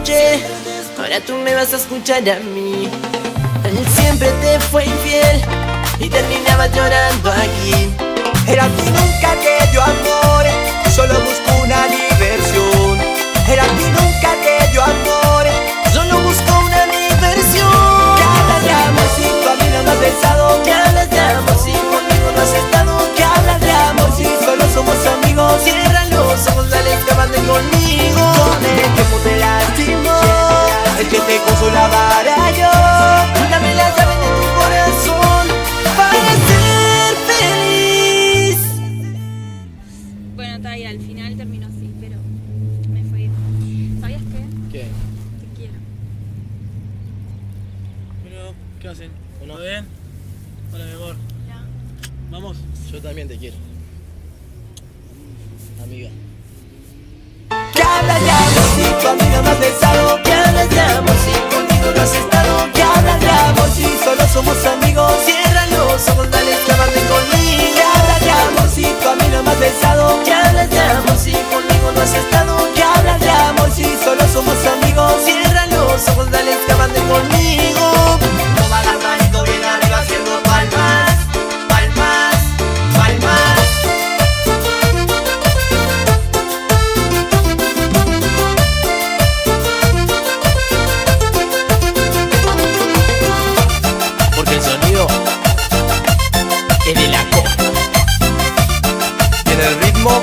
escuché, ahora tú me vas a escuchar a mí. Él siempre te fue infiel y terminabas llorando aquí. Era ti nunca te dio amor, solo buscó una diversión. Era ti nunca te dio amor, solo busco una diversión. que hablas de amor si tú a mí no me has besado. Que hablas de amor si conmigo no has estado. Que hablas de amor si solo somos amigos. Cierra los ojos, dale, escápate conmigo. Con el tiempo te lastimó, el que te consolaba era yo. Dame la llave de tu corazón para ser feliz. Bueno, está ahí, al final terminó así, pero me fue bien. ¿Sabías qué? ¿Qué? Te quiero. Bueno, ¿qué hacen? ¿Todo bien? Hola, mi amor. Ya. ¿Vamos? Yo también te quiero, amiga. Que hablas de amor si tú a mí no me has besado. Que hablas de amor si conmigo no has estado. Que hablas de amor si solo somos amigos. Cierra los ojos, dale, escápate conmigo. Que hablas de amor si tú a mí no me has besado. Que hablas de amor si conmigo no has estado. Que hablas de amor si solo somos amigos. Cierra los ojos, dale, escápate conmigo. No va a dar manito bien arriba haciendo palmas, palmas, palmas. Porque el sonido es de la costa. Y en el ritmo,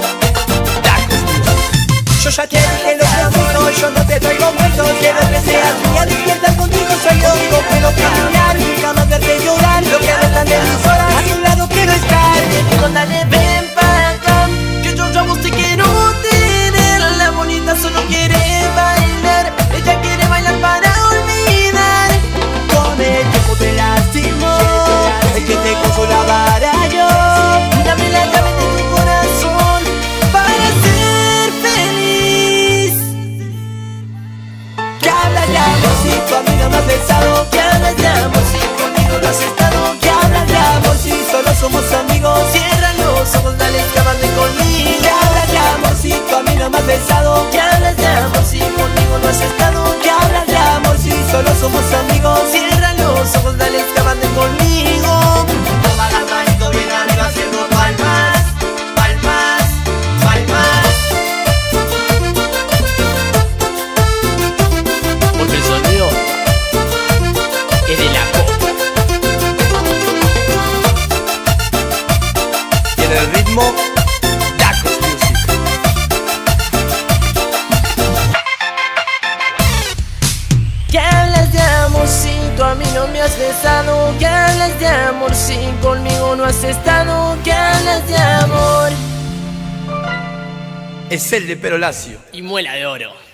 yo ya te dije lo que opino, yo no te traigo cuentos. Quiero que seas mía, despierta contigo, soy yo. Digo que no quiero mirar, nunca más verte llorar. Lo que hablan de mis horas, a tu lado quiero estar. Pero dale, ven para acá, que yo a vos te quiero tener. La bonita solo quiere bailar, ella quiere bailar para olvidar. Con el tiempo te lastimó, el que te consolaba era yo. Dame la llave de tu corazón para ser feliz. Que hablas de amor si tú a mí no me has besado. Que hablas de amor si conmigo no has estado. Que hablas de amor si solo somos amigos. Cierra los ojos, dale, escápate conmigo. Que hablas de amor si tú a mí no me has besado. Que hablas de amor si conmigo no has estado. Que hablas de amor si solo somos amigos. Cierra los ojos, dale, escápate conmigo. No va a dar manito bien arriba haciendo palmas, palmas, palmas. Porque el sonido es de la costa. Y en el ritmo, Dacos Music. Que hablas de amor si tú a mí no me has besado. Que hablas de amor si conmigo no has estado. Que hablas de amor. Es el de pelo lacio. Y muela de oro.